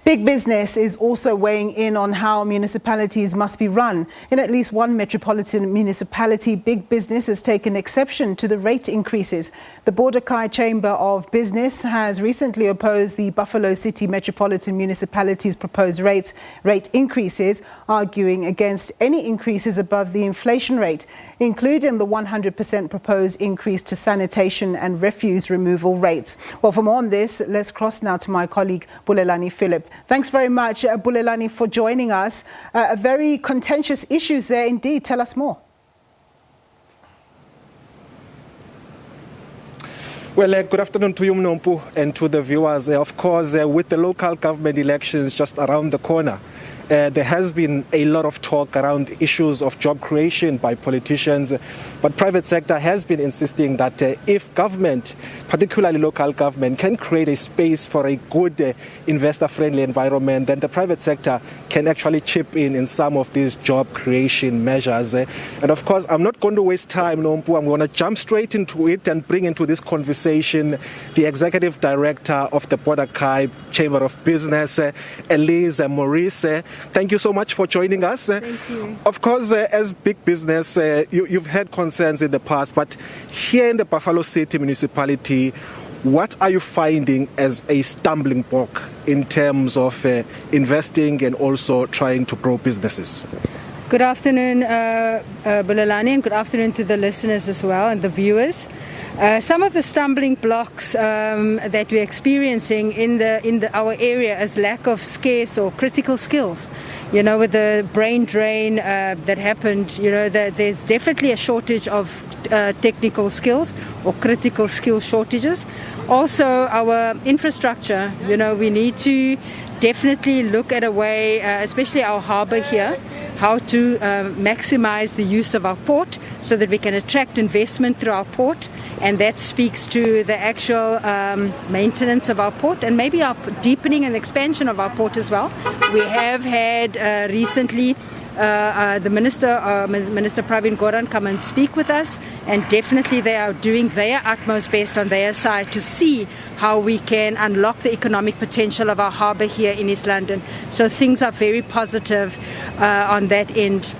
Big business is also weighing in on how municipalities must be run. In at least one metropolitan municipality, big business has taken exception to the rate increases. The Border-Kei Chamber of Business has recently opposed the Buffalo City Metropolitan Municipality's proposed rate increases, arguing against any increases above the inflation rate, including the 100% proposed increase to sanitation and refuse removal rates. Well, for more on this, let's cross now to my colleague Bulelani Phillip. Thanks very much, Bulelani, for joining us. Very contentious issues there indeed. Tell us more. Well, good afternoon to you, Mnompu, and to the viewers. Of course, with the local government elections just around the corner, there has been a lot of talk around issues of job creation by politicians, but private sector has been insisting that if government, particularly local government, can create a space for a good investor-friendly environment, then the private sector can actually chip in some of these job creation measures. And of course, I'm not going to waste time, Nompu. I'm going to jump straight into it and bring into this conversation the Executive Director of the Border-Kei Chamber of Business, Elise Maurice. Thank you so much for joining us. Thank you. Of course, as big business, you've had concerns in the past, but here in the Buffalo City Municipality, what are you finding as a stumbling block in terms of investing and also trying to grow businesses? Good afternoon, Bulelani, and good afternoon to the listeners as well and the viewers. Some of the stumbling blocks that we're experiencing in our area is lack of scarce or critical skills. You know, with the brain drain that happened, you know, there's definitely a shortage of technical skills or critical skill shortages. Also, our infrastructure, you know, we need to definitely look at a way, especially our harbour here, how to maximize the use of our port so that we can attract investment through our port, and that speaks to the actual maintenance of our port and maybe our deepening and expansion of our port as well. We have had recently the Minister Pravin Gordhan come and speak with us, and definitely they are doing their utmost best on their side to see how we can unlock the economic potential of our harbour here in East London. So things are very positive on that end.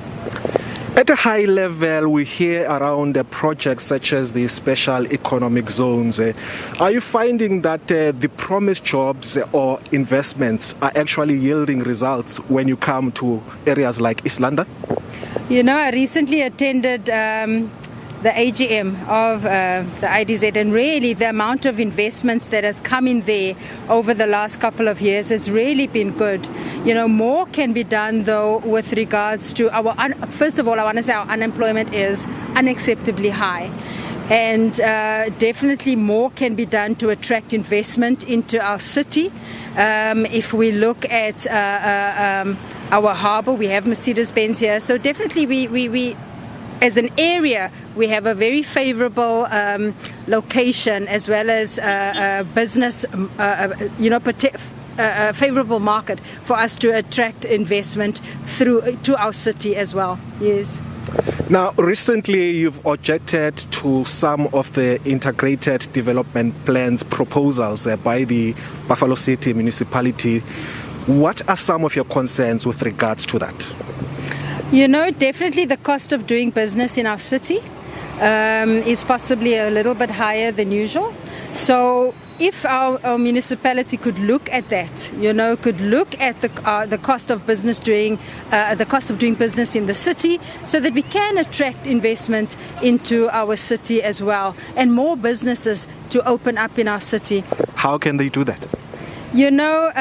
At a high level, we hear around projects such as the special economic zones. Are you finding that the promised jobs or investments are actually yielding results when you come to areas like East London? You know, I recently attended the AGM of the IDZ, and really the amount of investments that has come in there over the last couple of years has really been good. You know, more can be done though with regards to our, first of all, I want to say our unemployment is unacceptably high. And definitely more can be done to attract investment into our city. If we look at our harbour, we have Mercedes-Benz here, so definitely we as an area, we have a very favourable location as well as business, favourable market for us to attract investment through to our city as well. Yes. Now, recently you've objected to some of the integrated development plans proposals by the Buffalo City Municipality. What are some of your concerns with regards to that? You know, definitely the cost of doing business in our city is possibly a little bit higher than usual. So if our municipality could look at that, you know, could look at the cost of business doing business in the city, so that we can attract investment into our city as well, and more businesses to open up in our city. How can they do that? You know,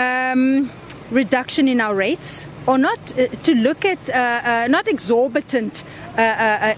reduction in our rates, or not to look at not exorbitant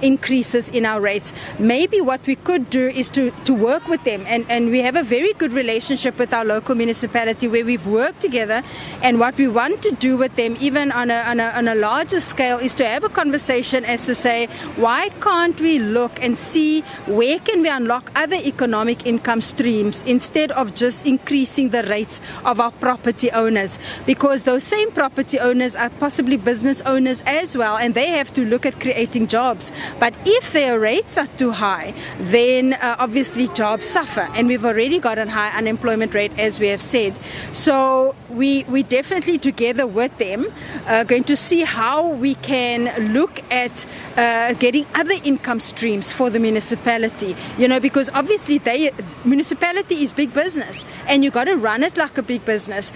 increases in our rates. Maybe what we could do is to work with them, and we have a very good relationship with our local municipality where we've worked together, and what we want to do with them even on a larger scale is to have a conversation as to say, why can't we look and see where can we unlock other economic income streams instead of just increasing the rates of our property owners, because those same property owners are possibly business owners as well, and they have to look at creating creating jobs. But if their rates are too high, then obviously jobs suffer. And we've already got a high unemployment rate, as we have said. So we definitely, together with them, going to see how we can look at getting other income streams for the municipality. Because obviously municipality is big business, and you got to run it like a big business.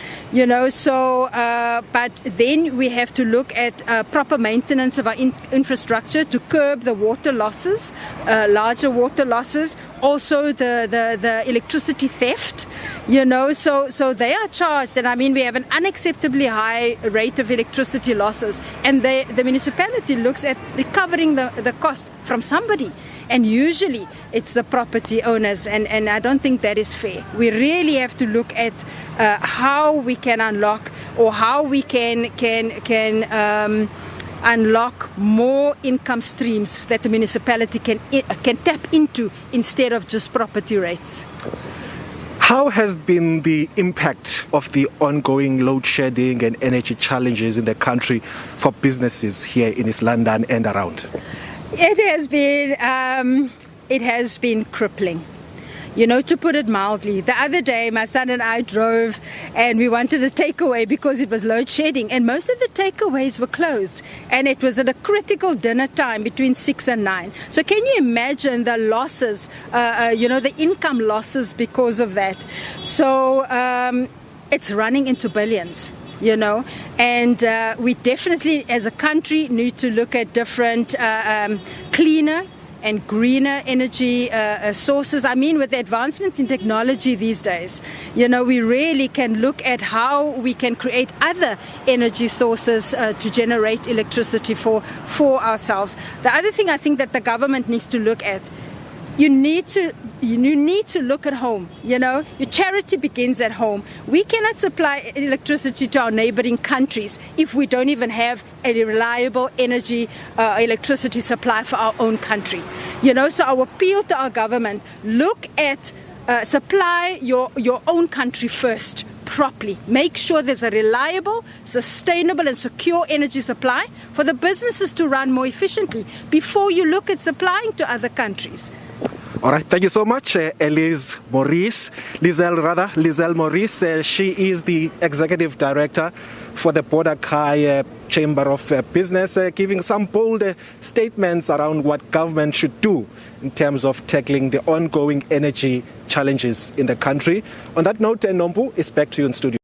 But then we have to look at proper maintenance of our infrastructure to curb the water losses, larger water losses, also the electricity theft. So they are charged, and I mean we have an unacceptably high rate of electricity losses, and the municipality looks at recovering the cost from somebody. And usually it's the property owners, and I don't think that is fair. We really have to look at how we can unlock, or how we can unlock more income streams that the municipality can tap into instead of just property rates. How has been the impact of the ongoing load shedding and energy challenges in the country for businesses here in East London and around? It has been crippling, to put it mildly. The other day, my son and I drove, and we wanted a takeaway because it was load shedding, and most of the takeaways were closed, and it was at a critical dinner time between 6 and 9. So can you imagine the losses, the income losses because of that? So it's running into billions. And we definitely as a country need to look at different cleaner and greener energy sources. I mean, with the advancements in technology these days, we really can look at how we can create other energy sources to generate electricity for ourselves. The other thing I think that the government needs to look at, you need to look at home. Your charity begins at home. We cannot supply electricity to our neighboring countries if we don't even have a reliable electricity supply for our own country. So our appeal to our government, look at supply your own country first properly. Make sure there's a reliable, sustainable and secure energy supply for the businesses to run more efficiently before you look at supplying to other countries. All right, thank you so much, Lizelle Maurice. She is the Executive Director for the Border-Kei Chamber of Business, giving some bold statements around what government should do in terms of tackling the ongoing energy challenges in the country. On that note, Nompu, it's back to you in studio.